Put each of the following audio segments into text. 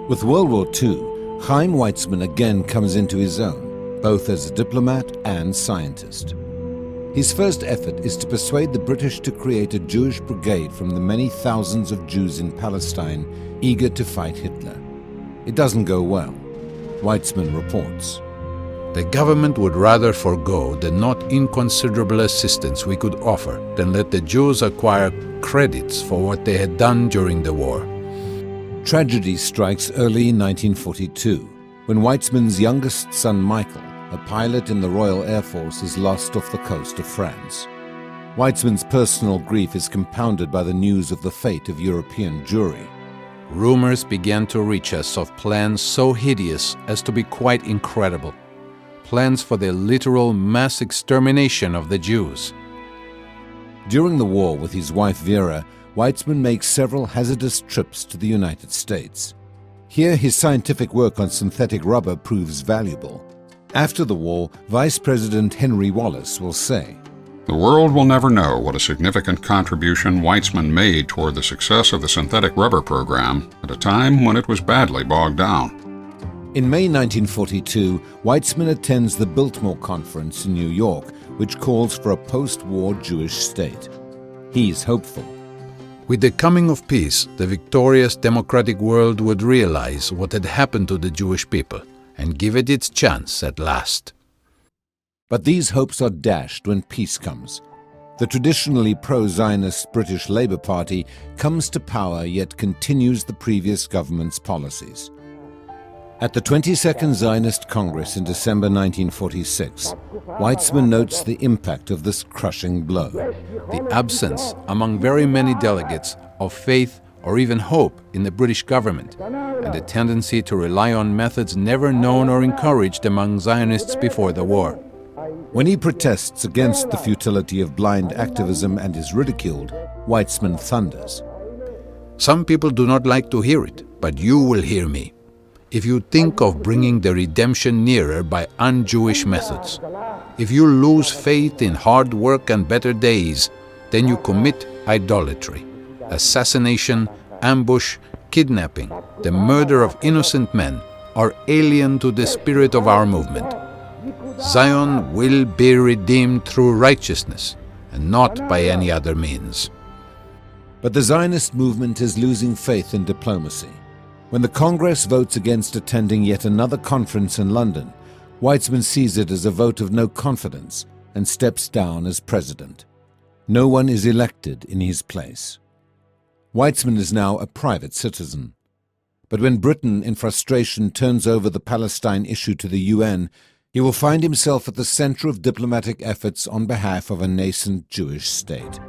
With World War II, Chaim Weizmann again comes into his own, both as a diplomat and scientist. His first effort is to persuade the British to create a Jewish brigade from the many thousands of Jews in Palestine eager to fight Hitler. It doesn't go well. Weizmann reports. The government would rather forego the not inconsiderable assistance we could offer than let the Jews acquire credits for what they had done during the war. Tragedy strikes early in 1942, when Weizmann's youngest son Michael, a pilot in the Royal Air Force, is lost off the coast of France. Weizmann's personal grief is compounded by the news of the fate of European Jewry. Rumors began to reach us of plans so hideous as to be quite incredible. Plans for the literal mass extermination of the Jews. During the war with his wife Vera, Weizmann makes several hazardous trips to the United States. Here his scientific work on synthetic rubber proves valuable. After the war, Vice President Henry Wallace will say, "The world will never know what a significant contribution Weizmann made toward the success of the synthetic rubber program at a time when it was badly bogged down." In May 1942, Weizmann attends the Biltmore Conference in New York, which calls for a post-war Jewish state. He's hopeful. With the coming of peace, the victorious democratic world would realize what had happened to the Jewish people and give it its chance at last. But these hopes are dashed when peace comes. The traditionally pro-Zionist British Labour Party comes to power yet continues the previous government's policies. At the 22nd Zionist Congress in December 1946, Weizmann notes the impact of this crushing blow. The absence, among very many delegates, of faith or even hope in the British government, and the tendency to rely on methods never known or encouraged among Zionists before the war. When he protests against the futility of blind activism and is ridiculed, Weizmann thunders. Some people do not like to hear it, but you will hear me. If you think of bringing the redemption nearer by un-Jewish methods, if you lose faith in hard work and better days, then you commit idolatry. Assassination, ambush, kidnapping, the murder of innocent men are alien to the spirit of our movement. Zion will be redeemed through righteousness and not by any other means. But the Zionist movement is losing faith in diplomacy. When the Congress votes against attending yet another conference in London, Weizmann sees it as a vote of no confidence and steps down as president. No one is elected in his place. Weizmann is now a private citizen. But when Britain, in frustration, turns over the Palestine issue to the UN, he will find himself at the center of diplomatic efforts on behalf of a nascent Jewish state.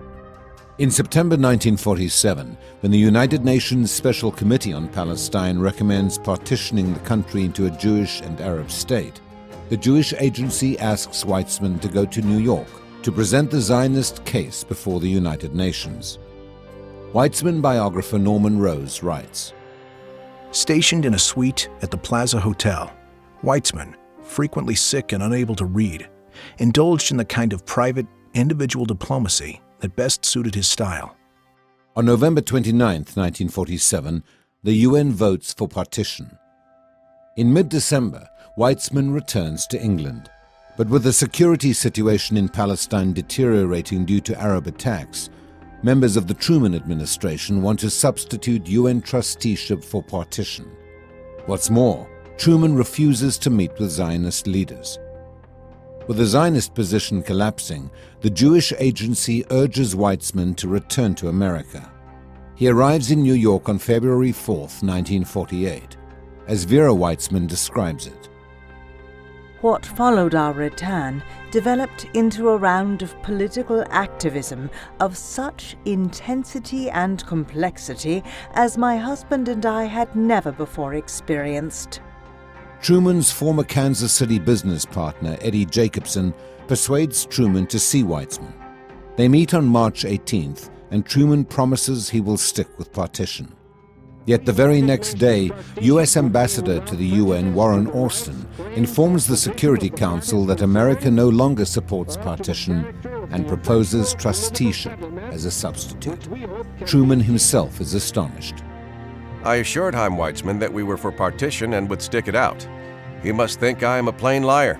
In September 1947, when the United Nations Special Committee on Palestine recommends partitioning the country into a Jewish and Arab state, the Jewish Agency asks Weizmann to go to New York to present the Zionist case before the United Nations. Weizmann biographer Norman Rose writes, Stationed in a suite at the Plaza Hotel, Weizmann, frequently sick and unable to read, indulged in the kind of private, individual diplomacy that best suited his style. On November 29, 1947, the UN votes for partition. In mid-December, Weizmann returns to England, but with the security situation in Palestine deteriorating due to Arab attacks, members of the Truman administration want to substitute UN trusteeship for partition. What's more, Truman refuses to meet with Zionist leaders. With the Zionist position collapsing, the Jewish Agency urges Weizmann to return to America. He arrives in New York on February 4, 1948, as Vera Weizmann describes it. What followed our return developed into a round of political activism of such intensity and complexity as my husband and I had never before experienced. Truman's former Kansas City business partner, Eddie Jacobson, persuades Truman to see Weizmann. They meet on March 18th, and Truman promises he will stick with partition. Yet the very next day, U.S. Ambassador to the UN, Warren Austin, informs the Security Council that America no longer supports partition and proposes trusteeship as a substitute. Truman himself is astonished. I assured Chaim Weizmann that we were for partition and would stick it out. He must think I am a plain liar.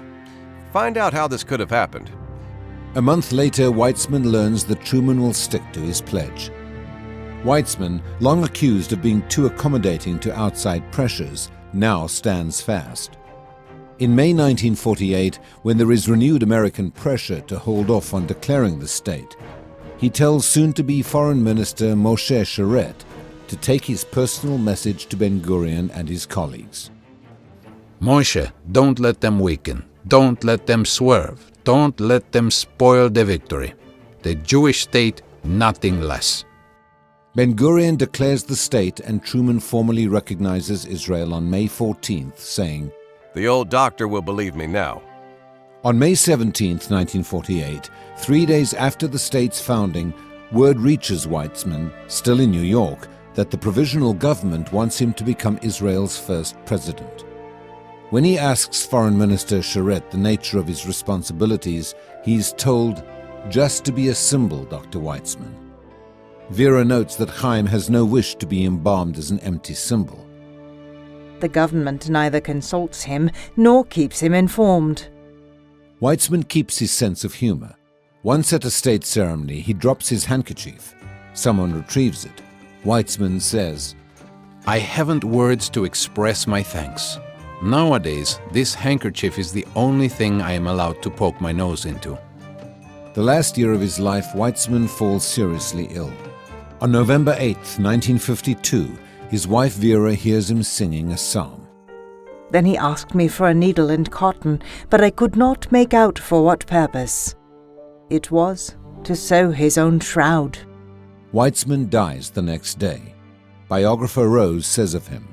Find out how this could have happened. A month later, Weizmann learns that Truman will stick to his pledge. Weizmann, long accused of being too accommodating to outside pressures, now stands fast. In May 1948, when there is renewed American pressure to hold off on declaring the state, he tells soon-to-be Foreign Minister Moshe Sharett to take his personal message to Ben-Gurion and his colleagues. Moshe, don't let them weaken. Don't let them swerve. Don't let them spoil the victory. The Jewish state, nothing less. Ben-Gurion declares the state and Truman formally recognizes Israel on May 14th, saying, The old doctor will believe me now. On May 17th, 1948, 3 days after the state's founding, word reaches Weizmann, still in New York, that the provisional government wants him to become Israel's first president. When he asks Foreign Minister Sharett the nature of his responsibilities, he's told, "Just to be a symbol, Dr. Weizmann." Vera notes that Chaim has no wish to be embalmed as an empty symbol. The government neither consults him nor keeps him informed. Weizmann keeps his sense of humor. Once at a state ceremony, he drops his handkerchief. Someone retrieves it. Weizmann says, I haven't words to express my thanks. Nowadays, this handkerchief is the only thing I am allowed to poke my nose into. The last year of his life, Weizmann falls seriously ill. On November 8, 1952, his wife Vera hears him singing a psalm. Then he asked me for a needle and cotton, but I could not make out for what purpose. It was to sew his own shroud. Weizmann dies the next day. Biographer Rose says of him,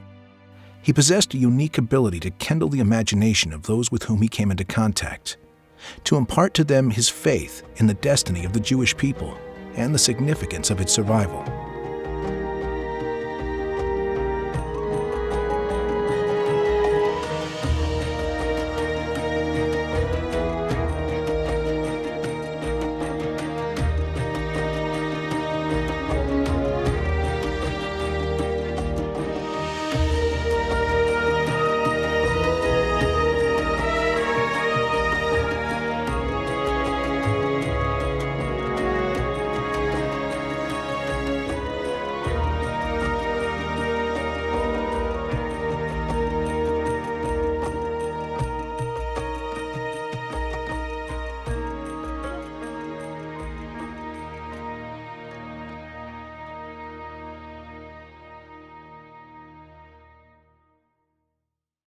He possessed a unique ability to kindle the imagination of those with whom he came into contact, to impart to them his faith in the destiny of the Jewish people and the significance of its survival.